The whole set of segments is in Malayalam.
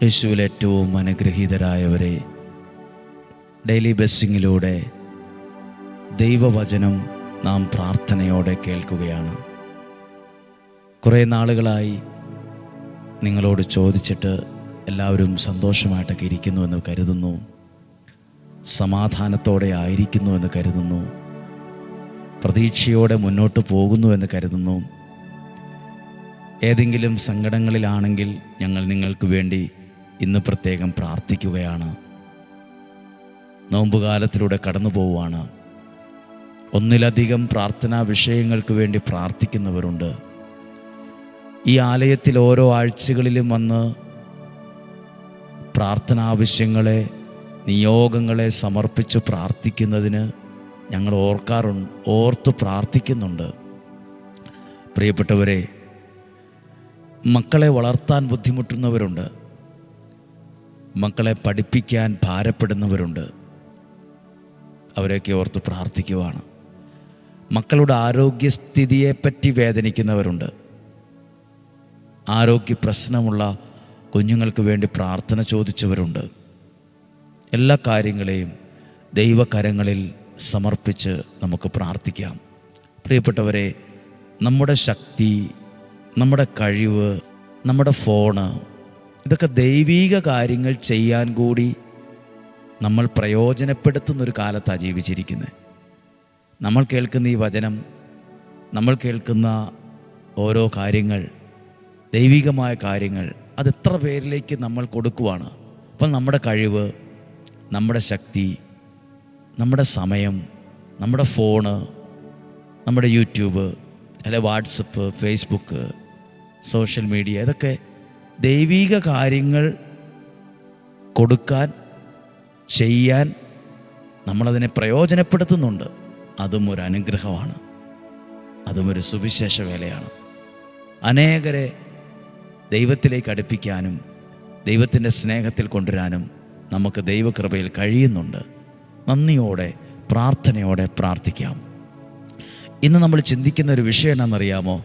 യേശുവിൽ ഏറ്റവും അനുഗ്രഹീതരായവരെ, ഡെയിലി ബ്ലെസ്സിങ്ങിലൂടെ ദൈവവചനം നാം പ്രാർത്ഥനയോടെ കേൾക്കുകയാണ്. കുറേ നാളുകളായി നിങ്ങളോട് ചോദിച്ചിട്ട് എല്ലാവരും സന്തോഷമായിട്ടൊക്കെ ഇരിക്കുന്നുവെന്ന് കരുതുന്നു, സമാധാനത്തോടെ ആയിരിക്കുന്നുവെന്ന് കരുതുന്നു, പ്രതീക്ഷയോടെ മുന്നോട്ട് പോകുന്നുവെന്ന് കരുതുന്നു. ഏതെങ്കിലും സങ്കടങ്ങളിലാണെങ്കിൽ ഞങ്ങൾ നിങ്ങൾക്ക് വേണ്ടി ഇന്ന് പ്രത്യേകം പ്രാർത്ഥിക്കുകയാണ്. നോമ്പുകാലത്തിലൂടെ കടന്നു പോവുകയാണ്. ഒന്നിലധികം പ്രാർത്ഥനാ വിഷയങ്ങൾക്ക് വേണ്ടി പ്രാർത്ഥിക്കുന്നവരുണ്ട്. ഈ ആലയത്തിൽ ഓരോ ആഴ്ചകളിലും വന്ന് പ്രാർത്ഥനാവശ്യങ്ങളെ, നിയോഗങ്ങളെ സമർപ്പിച്ച് പ്രാർത്ഥിക്കുന്നതിന് ഞങ്ങൾ ഓർത്ത് പ്രാർത്ഥിക്കുന്നുണ്ട്. പ്രിയപ്പെട്ടവരെ, മക്കളെ വളർത്താൻ ബുദ്ധിമുട്ടുന്നവരുണ്ട്, മക്കളെ പഠിപ്പിക്കാൻ ഭാരപ്പെടുന്നവരുണ്ട്. അവരെയൊക്കെ ഓർത്ത് പ്രാർത്ഥിക്കുവാണ്. മക്കളുടെ ആരോഗ്യസ്ഥിതിയെപ്പറ്റി വേദനിക്കുന്നവരുണ്ട്. ആരോഗ്യ പ്രശ്നമുള്ള കുഞ്ഞുങ്ങൾക്ക് വേണ്ടി പ്രാർത്ഥന ചോദിച്ചവരുണ്ട്. എല്ലാ കാര്യങ്ങളെയും ദൈവകരങ്ങളിൽ സമർപ്പിച്ച് നമുക്ക് പ്രാർത്ഥിക്കാം. പ്രിയപ്പെട്ടവരെ, നമ്മുടെ ശക്തി, നമ്മുടെ കഴിവ്, നമ്മുടെ ഫോണ്, ഇതൊക്കെ ദൈവീക കാര്യങ്ങൾ ചെയ്യാൻ കൂടി നമ്മൾ പ്രയോജനപ്പെടുത്തുന്നൊരു കാലത്താണ് ജീവിച്ചിരിക്കുന്നത്. നമ്മൾ കേൾക്കുന്ന ഈ വചനം, നമ്മൾ കേൾക്കുന്ന ഓരോ കാര്യങ്ങൾ, ദൈവികമായ കാര്യങ്ങൾ, അത് എത്ര പേരിലേക്ക് നമ്മൾ കൊടുക്കുവാണ്. അപ്പം നമ്മുടെ കഴിവ്, നമ്മുടെ ശക്തി, നമ്മുടെ സമയം, നമ്മുടെ ഫോണ്, നമ്മുടെ യൂട്യൂബ്, അല്ലെ വാട്സപ്പ്, ഫേസ്ബുക്ക്, സോഷ്യൽ മീഡിയ, ഇതൊക്കെ ദൈവിക കാര്യങ്ങൾ കൊടുക്കാൻ, ചെയ്യാൻ നമ്മളതിനെ പ്രയോജനപ്പെടുത്തുന്നുണ്ട്. അതും ഒരു അനുഗ്രഹമാണ്, അതും ഒരു സുവിശേഷ വേലയാണ്. അനേകരെ ദൈവത്തിലേക്ക് അടുപ്പിക്കാനും ദൈവത്തിൻ്റെ സ്നേഹത്തിൽ കൊണ്ടുവരാനും നമുക്ക് ദൈവകൃപയിൽ കഴിയുന്നുണ്ട്. നന്ദിയോടെ, പ്രാർത്ഥനയോടെ പ്രാർത്ഥിക്കാം. ഇന്ന് നമ്മൾ ചിന്തിക്കുന്ന ഒരു വിഷയം എന്നാണെന്നറിയാമോ?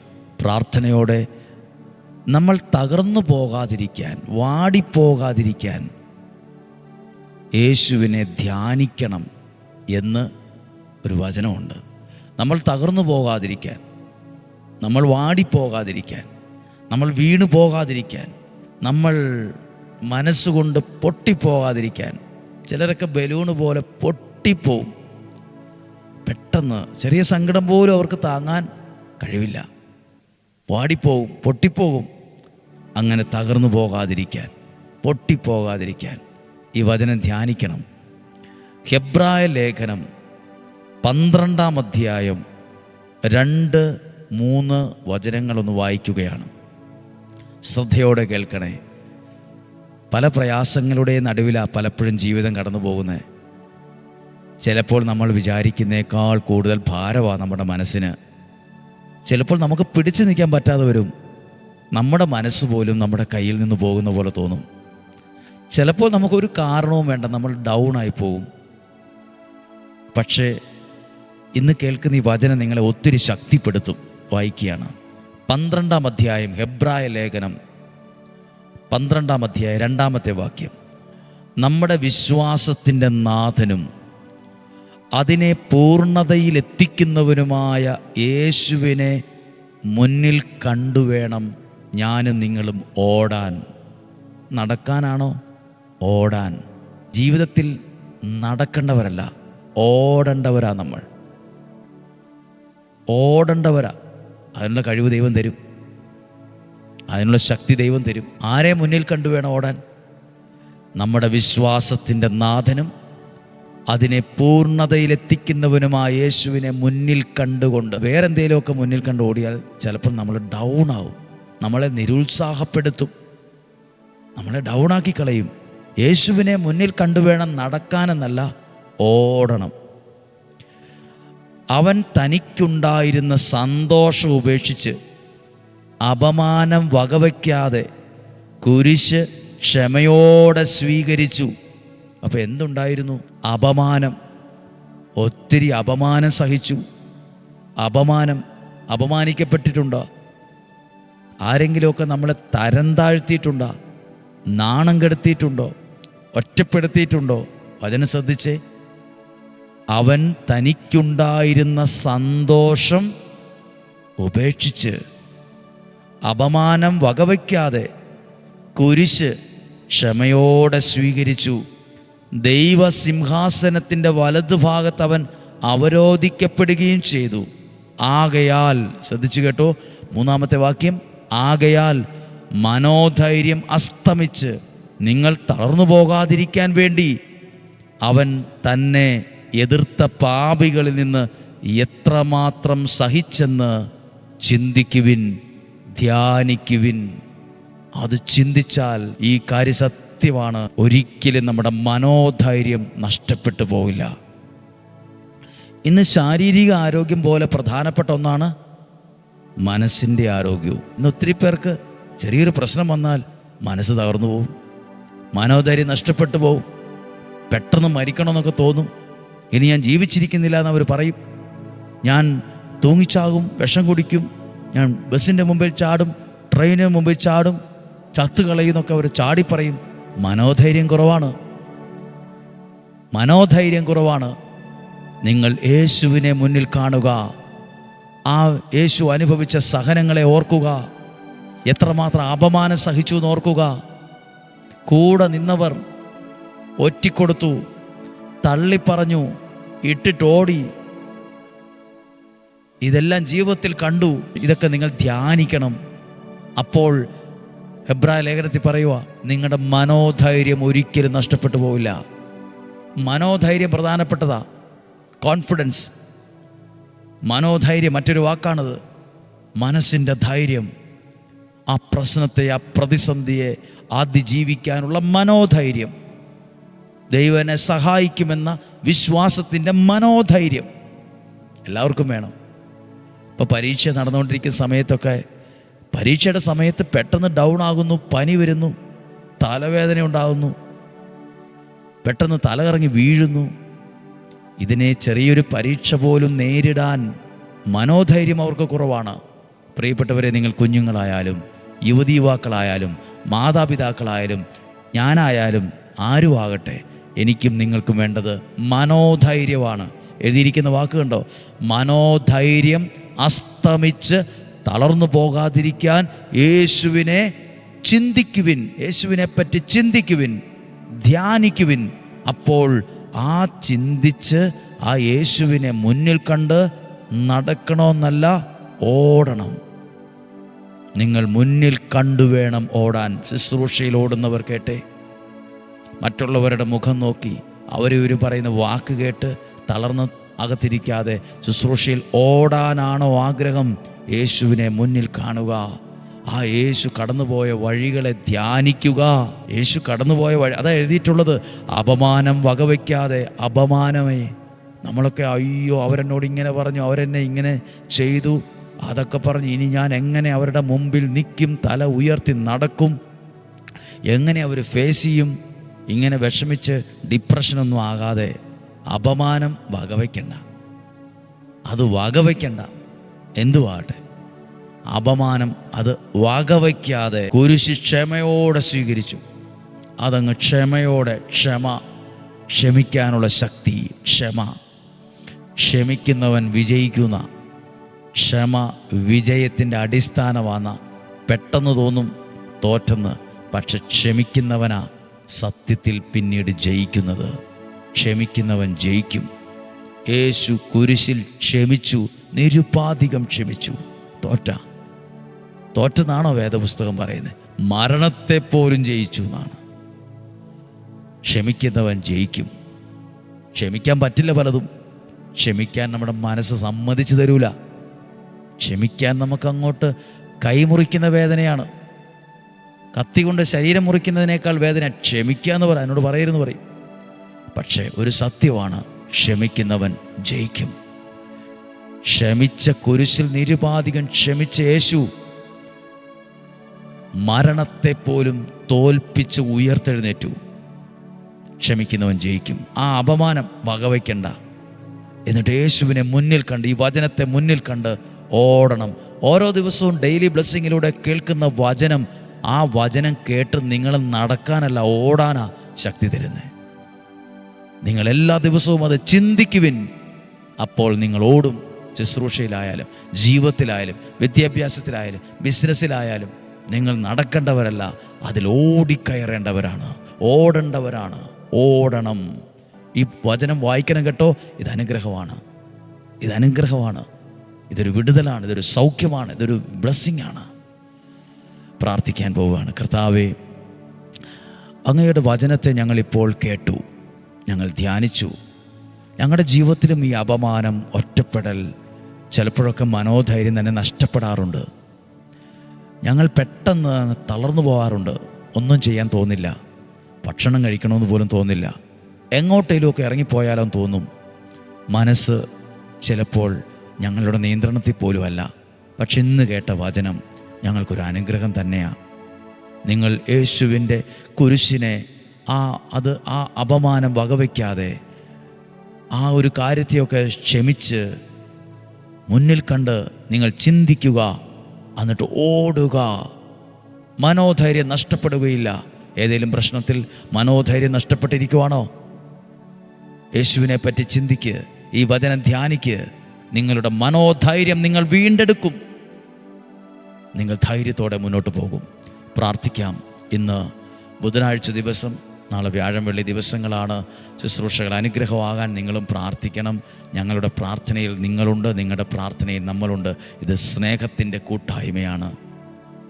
പ്രാർത്ഥനയോടെ നമ്മൾ തകർന്നു പോകാതിരിക്കാൻ, വാടിപ്പോകാതിരിക്കാൻ യേശുവിനെ ധ്യാനിക്കണം എന്ന് ഒരു വചനമുണ്ട്. നമ്മൾ തകർന്നു പോകാതിരിക്കാൻ, നമ്മൾ വാടിപ്പോകാതിരിക്കാൻ, നമ്മൾ വീണു പോകാതിരിക്കാൻ, നമ്മൾ മനസ്സുകൊണ്ട് പൊട്ടിപ്പോകാതിരിക്കാൻ. ചിലരൊക്കെ ബലൂണ് പോലെ പൊട്ടിപ്പോവും. പെട്ടെന്ന് ചെറിയ സങ്കടം പോലും അവർക്ക് താങ്ങാൻ കഴിവില്ല, വാടിപ്പോകും, പൊട്ടിപ്പോകും. അങ്ങനെ തകർന്നു പോകാതിരിക്കാൻ, പൊട്ടിപ്പോകാതിരിക്കാൻ ഈ വചനം ധ്യാനിക്കണം. ഹെബ്രായ ലേഖനം 12-ാം അധ്യായം 2-3 വചനങ്ങളൊന്ന് വായിക്കുകയാണ്. ശ്രദ്ധയോടെ കേൾക്കണേ. പല പ്രയാസങ്ങളുടെ നടുവിലാണ് പലപ്പോഴും ജീവിതം കടന്നു പോകുന്നത്. ചിലപ്പോൾ നമ്മൾ വിചാരിക്കുന്നേക്കാൾ കൂടുതൽ ഭാരമാണ് നമ്മുടെ മനസ്സിന്. ചിലപ്പോൾ നമുക്ക് പിടിച്ചു നിൽക്കാൻ പറ്റാതെ വരും. നമ്മുടെ മനസ്സ് പോലും നമ്മുടെ കയ്യിൽ നിന്ന് പോകുന്ന പോലെ തോന്നും. ചിലപ്പോൾ നമുക്കൊരു കാരണവും വേണ്ട, നമ്മൾ ഡൗണായി പോകും. പക്ഷേ ഇന്ന് കേൾക്കുന്ന ഈ വചനം നിങ്ങളെ ഒത്തിരി ശക്തിപ്പെടുത്തും. വായിക്കുകയാണ്. 12-ാം അധ്യായം, ഹെബ്രായ ലേഖനം 12-ാം അധ്യായം 2-ാമത്തെ വാക്യം. നമ്മുടെ വിശ്വാസത്തിൻ്റെ നാഥനും അതിനെ പൂർണ്ണതയിലെത്തിക്കുന്നവനുമായ യേശുവിനെ മുന്നിൽ കണ്ടുവേണം ഞാനും നിങ്ങളും ഓടാൻ. നടക്കാനാണോ? ഓടാൻ. ജീവിതത്തിൽ നടക്കേണ്ടവരല്ല, ഓടേണ്ടവരാ നമ്മൾ. ഓടേണ്ടവരാ. അതിനുള്ള കഴിവ് ദൈവം തരും, അതിനുള്ള ശക്തി ദൈവം തരും. ആരെ മുന്നിൽ കണ്ടുവേണം ഓടാൻ? നമ്മുടെ വിശ്വാസത്തിൻ്റെ നാഥനും അതിനെ പൂർണ്ണതയിലെത്തിക്കുന്നവനുമായ യേശുവിനെ മുന്നിൽ കണ്ടുകൊണ്ട്. വേറെ എന്തെങ്കിലുമൊക്കെ മുന്നിൽ കണ്ട് ഓടിയാൽ ചിലപ്പോൾ നമ്മൾ ഡൗൺ ആവും, നമ്മളെ നിരുത്സാഹപ്പെടുത്തും, നമ്മളെ ഡൗണാക്കി കളയും. യേശുവിനെ മുന്നിൽ കണ്ടുവേണം നടക്കാനെന്നല്ല, ഓടണം. അവൻ തനിക്കുണ്ടായിരുന്ന സന്തോഷം ഉപേക്ഷിച്ച് അപമാനം വകവയ്ക്കാതെ കുരിശ് ക്ഷമയോടെ സ്വീകരിച്ചു. അപ്പോൾ എന്തുണ്ടായിരുന്നു? അപമാനം. ഒത്തിരി അപമാനം സഹിച്ചു. അപമാനിക്കപ്പെട്ടിട്ടുണ്ടോ? ആരെങ്കിലുമൊക്കെ നമ്മളെ തരം താഴ്ത്തിയിട്ടുണ്ടോ? നാണം കെടുത്തിയിട്ടുണ്ടോ? ഒറ്റപ്പെടുത്തിയിട്ടുണ്ടോ? വചനം ശ്രദ്ധിച്ചേ. അവൻ തനിക്കുണ്ടായിരുന്ന സന്തോഷം ഉപേക്ഷിച്ച് അപമാനം വകവയ്ക്കാതെ കുരിശ് ക്ഷമയോടെ സ്വീകരിച്ചു. ദൈവസിംഹാസനത്തിൻ്റെ വലതുഭാഗത്ത് അവൻ അവരോധിക്കപ്പെടുകയും ചെയ്തു. ആകയാൽ, ശ്രദ്ധിച്ചു കേട്ടോ, 3-ാമത്തെ വാക്യം, ആകയാൽ മനോധൈര്യം അസ്തമിച്ച് നിങ്ങൾ തളർന്നു പോകാതിരിക്കാൻ വേണ്ടി അവൻ തന്നെ എതിർത്ത പാപികളിൽ നിന്ന് എത്രമാത്രം സഹിച്ചെന്ന് ചിന്തിക്കുവിൻ, ധ്യാനിക്കുവിൻ. അത് ചിന്തിച്ചാൽ ഈ കാര്യം സത്യമാണ്. ഒരിക്കലും നമ്മുടെ മനോധൈര്യം നഷ്ടപ്പെട്ടു പോവില്ല. ഇന്ന് ശാരീരിക ആരോഗ്യം പോലെ പ്രധാനപ്പെട്ട ഒന്നാണ് മനസ്സിൻ്റെ ആരോഗ്യവും. ഇന്ന് ഒത്തിരി പേർക്ക് ചെറിയൊരു പ്രശ്നം വന്നാൽ മനസ്സ് തകർന്നു പോവും, മനോധൈര്യം നഷ്ടപ്പെട്ടു പോവും, പെട്ടെന്ന് മരിക്കണമെന്നൊക്കെ തോന്നും. ഇനി ഞാൻ ജീവിച്ചിരിക്കുന്നില്ല എന്നവർ പറയും. ഞാൻ തൂങ്ങിച്ചാകും, വിഷം കുടിക്കും, ഞാൻ ബസ്സിൻ്റെ മുമ്പിൽ ചാടും, ട്രെയിനിന് മുമ്പിൽ ചാടും, ചത്തുകളയുന്നൊക്കെ അവർ ചാടിപ്പറയും. മനോധൈര്യം കുറവാണ്, മനോധൈര്യം കുറവാണ്. നിങ്ങൾ യേശുവിനെ മുന്നിൽ കാണുക, ആ യേശു അനുഭവിച്ച സഹനങ്ങളെ ഓർക്കുക, എത്രമാത്രം അപമാനം സഹിച്ചു എന്ന് ഓർക്കുക. കൂടെ നിന്നവർ ഒറ്റിക്കൊടുത്തു, തള്ളിപ്പറഞ്ഞു, ഇട്ടിട്ടോടി. ഇതെല്ലാം ജീവിതത്തിൽ കണ്ടു. ഇതൊക്കെ നിങ്ങൾ ധ്യാനിക്കണം. അപ്പോൾ ഹെബ്രായ ലേഖനത്തിൽ പറയുക, നിങ്ങളുടെ മനോധൈര്യം ഒരിക്കലും നഷ്ടപ്പെട്ടു പോവില്ല. മനോധൈര്യം പ്രധാനപ്പെട്ടതാ. കോൺഫിഡൻസ്, മനോധൈര്യം മറ്റൊരു വാക്കാണത്. മനസ്സിൻ്റെ ധൈര്യം, ആ പ്രശ്നത്തെ, ആ പ്രതിസന്ധിയെ അതിജീവിക്കാനുള്ള മനോധൈര്യം, ദൈവം എന്നെ സഹായിക്കുമെന്ന വിശ്വാസത്തിൻ്റെ മനോധൈര്യം എല്ലാവർക്കും വേണം. ഇപ്പോൾ പരീക്ഷ നടന്നുകൊണ്ടിരിക്കുന്ന സമയത്തൊക്കെ, പരീക്ഷയുടെ സമയത്ത് പെട്ടെന്ന് ഡൗൺ ആകുന്നു, പനി വരുന്നു, തലവേദന ഉണ്ടാകുന്നു, പെട്ടെന്ന് തലകറങ്ങി വീഴുന്നു. ഇതിനെ ചെറിയൊരു പരീക്ഷ പോലും നേരിടാൻ മനോധൈര്യം അവർക്ക് കുറവാണ്. പ്രിയപ്പെട്ടവരെ, നിങ്ങൾ കുഞ്ഞുങ്ങളായാലും യുവതി യുവാക്കളായാലും മാതാപിതാക്കളായാലും ഞാനായാലും ആരും ആകട്ടെ, എനിക്കും നിങ്ങൾക്കും വേണ്ടത് മനോധൈര്യമാണ്. എഴുതിയിരിക്കുന്ന വാക്ക് കണ്ടോ? മനോധൈര്യം അസ്തമിച്ച് തളർന്നു പോകാതിരിക്കാൻ യേശുവിനെ ചിന്തിക്കുവിൻ, യേശുവിനെ പറ്റി ചിന്തിക്കുവിൻ, ധ്യാനിക്കുവിൻ. അപ്പോൾ ആ ചിന്തിച്ച് ആ യേശുവിനെ മുന്നിൽ കണ്ട് നടക്കണമെന്നല്ല, ഓടണം. നിങ്ങൾ മുന്നിൽ കണ്ടുവേണം ഓടാൻ. ശുശ്രൂഷയിൽ ഓടുന്നവർ കേട്ടെ, മറ്റുള്ളവരുടെ മുഖം നോക്കി അവർ പറയുന്ന വാക്ക് കേട്ട് തളർന്ന് അകത്തിരിക്കാതെ ശുശ്രൂഷയിൽ ഓടാനാണോ ആഗ്രഹം? യേശുവിനെ മുന്നിൽ കാണുക, ആ യേശു കടന്നുപോയ വഴികളെ ധ്യാനിക്കുക. യേശു കടന്നുപോയ വഴി അതാ എഴുതിയിട്ടുള്ളത്. അപമാനം വകവയ്ക്കാതെ, അപമാനമേ. നമ്മളൊക്കെ അയ്യോ അവരെന്നോട് ഇങ്ങനെ പറഞ്ഞു, അവരെന്നെ ഇങ്ങനെ ചെയ്തു, അതൊക്കെ പറഞ്ഞ് ഇനി ഞാൻ എങ്ങനെ അവരുടെ മുമ്പിൽ നിൽക്കും, തല ഉയർത്തി നടക്കും, എങ്ങനെ അവർ ഫേസ് ചെയ്യും? ഇങ്ങനെ വിഷമിച്ച് ഡിപ്രഷനൊന്നും ആകാതെ അപമാനം വകവയ്ക്കണ്ട, അത് വകവയ്ക്കണ്ട. എന്തുവാട്ടെ, അപമാനം അത് വകവയ്ക്കാതെ കുരിശ് ക്ഷമയോടെ സ്വീകരിച്ചു. അതങ്ങ് ക്ഷമയോടെ, ക്ഷമിക്കാനുള്ള ശക്തി, ക്ഷമിക്കുന്നവൻ വിജയിക്കുന്ന, ക്ഷമ വിജയത്തിൻ്റെ അടിസ്ഥാനമാണ്. പെട്ടെന്ന് തോന്നും തോറ്റെന്ന്, പക്ഷെ ക്ഷമിക്കുന്നവനാ സത്യത്തിൽ പിന്നീട് ജയിക്കുന്നത്. ക്ഷമിക്കുന്നവൻ ജയിക്കും. യേശു കുരിശിൽ ക്ഷമിച്ചു, നിരുപാധികം ക്ഷമിച്ചു. തോറ്റെന്നാണോ വേദപുസ്തകം പറയുന്നത്? മരണത്തെ പോലും ജയിച്ചു എന്നാണ്. ക്ഷമിക്കുന്നവൻ ജയിക്കും. ക്ഷമിക്കാൻ പറ്റില്ല പലതും. ക്ഷമിക്കാൻ നമ്മുടെ മനസ്സ് സമ്മതിച്ചു തരൂല. ക്ഷമിക്കാൻ നമുക്കങ്ങോട്ട് കൈമുറിക്കുന്ന വേദനയാണ്. കത്തി കൊണ്ട് ശരീരം മുറിക്കുന്നതിനേക്കാൾ വേദന ക്ഷമിക്കുക എന്ന് പറയാം, എന്നോട് പറയരുതെന്ന് പറയും. പക്ഷേ ഒരു സത്യമാണ്, ക്ഷമിക്കുന്നവൻ ജയിക്കും. ക്ഷമിച്ച കുരിശിൽ നിരുപാധികം ക്ഷമിച്ച യേശു മരണത്തെ പോലും തോൽപ്പിച്ച് ഉയർത്തെഴുന്നേറ്റു. ക്ഷമിക്കുന്നവൻ ജയിക്കും. ആ അപമാനം വകവയ്ക്കണ്ട. എന്നിട്ട് യേശുവിനെ മുന്നിൽ കണ്ട്, ഈ വചനത്തെ മുന്നിൽ കണ്ട് ഓടണം. ഓരോ ദിവസവും ഡെയിലി ബ്ലെസ്സിങ്ങിലൂടെ കേൾക്കുന്ന വചനം ആ വചനം കേട്ട് നിങ്ങൾ നടക്കാനല്ല, ഓടാനാ ശക്തി തരുന്നത്. നിങ്ങൾ എല്ലാ ദിവസവും അത് ചിന്തിക്കുവിൻ, അപ്പോൾ നിങ്ങൾ ഓടും. ശുശ്രൂഷയിലായാലും ജീവിതത്തിലായാലും വിദ്യാഭ്യാസത്തിലായാലും ബിസിനസ്സിലായാലും നിങ്ങൾ നടക്കേണ്ടവരല്ല, അതിൽ ഓടിക്കയറേണ്ടവരാണ്, ഓടേണ്ടവരാണ്. ഓടണം. ഈ വചനം വായിക്കണം കേട്ടോ. ഇത് അനുഗ്രഹമാണ്, ഇത് അനുഗ്രഹമാണ്, ഇതൊരു വിടുതലാണ്, ഇതൊരു സൗഖ്യമാണ്, ഇതൊരു ബ്ലെസ്സിങ് ആണ്. പ്രാർത്ഥിക്കാൻ പോവുകയാണ്. കർത്താവേ, അങ്ങയുടെ വചനത്തെ ഞങ്ങളിപ്പോൾ കേട്ടു, ഞങ്ങൾ ധ്യാനിച്ചു. ഞങ്ങളുടെ ജീവിതത്തിലും ഈ അപമാനം, ഒറ്റപ്പെടൽ, ചിലപ്പോഴൊക്കെ മനോധൈര്യം തന്നെ നഷ്ടപ്പെടാറുണ്ട്. ഞങ്ങൾ പെട്ടെന്ന് തളർന്നു പോകാറുണ്ട്. ഒന്നും ചെയ്യാൻ തോന്നില്ല, ഭക്ഷണം കഴിക്കണമെന്ന് പോലും തോന്നില്ല, എങ്ങോട്ടേലുമൊക്കെ ഇറങ്ങിപ്പോയാലും തോന്നും. മനസ്സ് ചിലപ്പോൾ ഞങ്ങളുടെ നിയന്ത്രണത്തിൽ പോലും അല്ല. പക്ഷെ ഇന്ന് കേട്ട വചനം ഞങ്ങൾക്കൊരു അനുഗ്രഹം തന്നെയാണ്. നിങ്ങൾ യേശുവിൻ്റെ കുരിശിനെ ആ അപമാനം വകവയ്ക്കാതെ ആ ഒരു കാര്യത്തെയൊക്കെ ക്ഷമിച്ച് മുന്നിൽ കണ്ട് നിങ്ങൾ ചിന്തിക്കുക, എന്നിട്ട് ഓടുക. മനോധൈര്യം നഷ്ടപ്പെടുകയില്ല. ഏതെങ്കിലും പ്രശ്നത്തിൽ മനോധൈര്യം നഷ്ടപ്പെട്ടിരിക്കുവാണോ? യേശുവിനെ പറ്റി ചിന്തിക്ക്, ഈ വചനം ധ്യാനിക്ക്. നിങ്ങളുടെ മനോധൈര്യം നിങ്ങൾ വീണ്ടെടുക്കും. നിങ്ങൾ ധൈര്യത്തോടെ മുന്നോട്ട് പോകും. പ്രാർത്ഥിക്കാം. ഇന്ന് ബുധനാഴ്ച ദിവസം, നാളെ വ്യാഴം വെള്ളി ദിവസങ്ങളാണ്. ശുശ്രൂഷകൾ അനുഗ്രഹമാകാൻ നിങ്ങളും പ്രാർത്ഥിക്കണം. ഞങ്ങളുടെ പ്രാർത്ഥനയിൽ നിങ്ങളുണ്ട്, നിങ്ങളുടെ പ്രാർത്ഥനയിൽ നമ്മളുണ്ട്. ഇത് സ്നേഹത്തിൻ്റെ കൂട്ടായ്മയാണ്,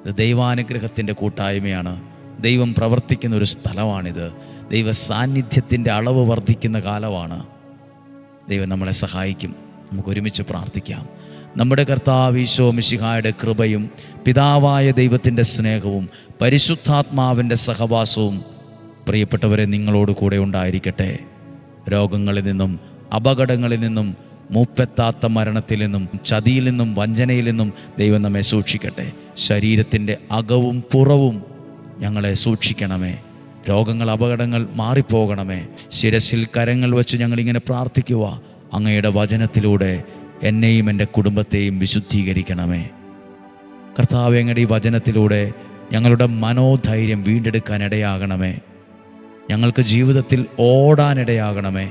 ഇത് ദൈവാനുഗ്രഹത്തിൻ്റെ കൂട്ടായ്മയാണ്. ദൈവം പ്രവർത്തിക്കുന്ന ഒരു സ്ഥലമാണിത്. ദൈവ സാന്നിധ്യത്തിൻ്റെ അളവ് വർദ്ധിക്കുന്ന കാലമാണ്. ദൈവം നമ്മളെ സഹായിക്കും. നമുക്ക് ഒരുമിച്ച് പ്രാർത്ഥിക്കാം. നമ്മുടെ കർത്താവ് ഈശോ മിശിഹായുടെ കൃപയും പിതാവായ ദൈവത്തിൻ്റെ സ്നേഹവും പരിശുദ്ധാത്മാവിൻ്റെ സഹവാസവും പ്രിയപ്പെട്ടവരെ നിങ്ങളോട് കൂടെ ഉണ്ടായിരിക്കട്ടെ. രോഗങ്ങളിൽ നിന്നും അപകടങ്ങളിൽ നിന്നും മൂപ്പെത്താത്ത മരണത്തിൽ നിന്നും ചതിയിൽ നിന്നും വഞ്ചനയിൽ നിന്നും ദൈവം നമ്മെ സൂക്ഷിക്കട്ടെ. ശരീരത്തിൻ്റെ അകവും പുറവും ഞങ്ങളെ സൂക്ഷിക്കണമേ. രോഗങ്ങൾ അപകടങ്ങൾ മാറിപ്പോകണമേ. ശിരസിൽ കരങ്ങൾ വെച്ച് ഞങ്ങളിങ്ങനെ പ്രാർത്ഥിക്കുക. അങ്ങയുടെ വചനത്തിലൂടെ എന്നെയും എൻ്റെ കുടുംബത്തെയും വിശുദ്ധീകരിക്കണമേ. കർത്താവേ, അങ്ങയുടെ ഈ വചനത്തിലൂടെ ഞങ്ങളുടെ മനോധൈര്യം വീണ്ടെടുക്കാൻ ഇടയാകണമേ. ഞങ്ങൾക്ക് ജീവിതത്തിൽ ഓടാനിടയാകണമേ.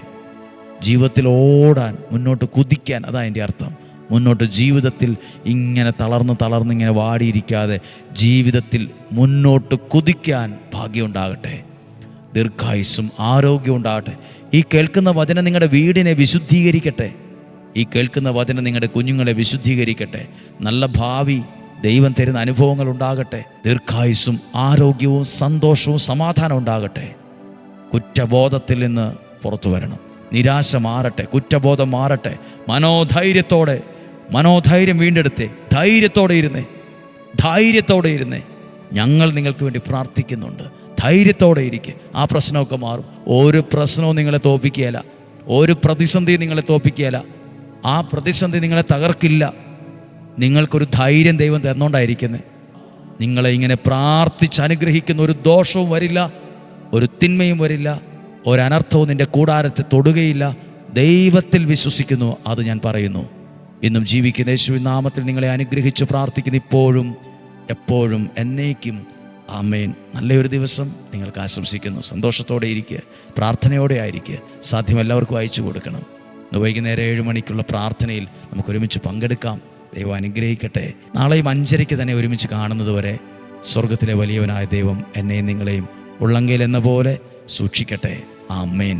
ജീവിതത്തിൽ ഓടാൻ, മുന്നോട്ട് കുതിക്കാൻ, അതാ എൻ്റെ അർത്ഥം. മുന്നോട്ട് ജീവിതത്തിൽ ഇങ്ങനെ തളർന്ന് ഇങ്ങനെ വാടിയിരിക്കാതെ ജീവിതത്തിൽ മുന്നോട്ട് കുതിക്കാൻ ഭാഗ്യമുണ്ടാകട്ടെ. ദീർഘായുസ്സും ആരോഗ്യം ഉണ്ടാകട്ടെ. ഈ കേൾക്കുന്ന വചനം നിങ്ങളുടെ വീടിനെ വിശുദ്ധീകരിക്കട്ടെ. ഈ കേൾക്കുന്ന വചനം നിങ്ങളുടെ കുഞ്ഞുങ്ങളെ വിശുദ്ധീകരിക്കട്ടെ. നല്ല ഭാവി ദൈവം തരുന്ന അനുഭവങ്ങൾ ഉണ്ടാകട്ടെ. ദീർഘായുസ്സും ആരോഗ്യവും സന്തോഷവും സമാധാനം ഉണ്ടാകട്ടെ. കുറ്റബോധത്തിൽ നിന്ന് പുറത്തു വരണം. നിരാശ മാറട്ടെ, കുറ്റബോധം മാറട്ടെ. മനോധൈര്യം വീണ്ടെടുത്തേ. ധൈര്യത്തോടെ ഇരുന്നേ. ഞങ്ങൾ നിങ്ങൾക്ക് വേണ്ടി പ്രാർത്ഥിക്കുന്നുണ്ട്. ധൈര്യത്തോടെ ഇരിക്കുക. ആ പ്രശ്നമൊക്കെ മാറും. ഒരു പ്രശ്നവും നിങ്ങളെ തോൽപ്പിക്കുകയില്ല. ഒരു പ്രതിസന്ധിയും നിങ്ങളെ തോൽപ്പിക്കുകയില്ല. ആ പ്രതിസന്ധി നിങ്ങളെ തകർക്കില്ല. നിങ്ങൾക്കൊരു ധൈര്യം ദൈവം തന്നുകൊണ്ടായിരിക്കുന്നത്. നിങ്ങളെ ഇങ്ങനെ പ്രാർത്ഥിച്ച് അനുഗ്രഹിക്കുന്ന ഒരു ദോഷവും വരില്ല, ഒരു തിന്മയും വരില്ല, ഒരനർത്ഥവും നിൻ്റെ കൂടാരത്തെ തൊടുകയില്ല. ദൈവത്തിൽ വിശ്വസിക്കുന്നു, അത് ഞാൻ പറയുന്നു. ഇന്നും ജീവിക്കുന്ന യേശുവിൻ നാമത്തിൽ നിങ്ങളെ അനുഗ്രഹിച്ച് പ്രാർത്ഥിക്കുന്നു, ഇപ്പോഴും എപ്പോഴും എന്നേക്കും. ആമേൻ. നല്ലൊരു ദിവസം നിങ്ങൾക്ക് ആശംസിക്കുന്നു. സന്തോഷത്തോടെ ഇരിക്കുക, പ്രാർത്ഥനയോടെ ആയിരിക്കുക. സാധ്യം എല്ലാവർക്കും അയച്ചു കൊടുക്കണം. ഇന്ന് വൈകുന്നേരം 7 മണിക്കുള്ള പ്രാർത്ഥനയിൽ നമുക്ക് ഒരുമിച്ച് പങ്കെടുക്കാം. ദൈവം അനുഗ്രഹിക്കട്ടെ. നാളെയും 5:30 തന്നെ ഒരുമിച്ച് കാണുന്നത് വരെ സ്വർഗത്തിലെ വലിയവനായ ദൈവം എന്നെയും നിങ്ങളെയും ഉള്ളങ്കയിൽ എന്ന പോലെ സൂക്ഷിക്കട്ടെ. ആമേൻ.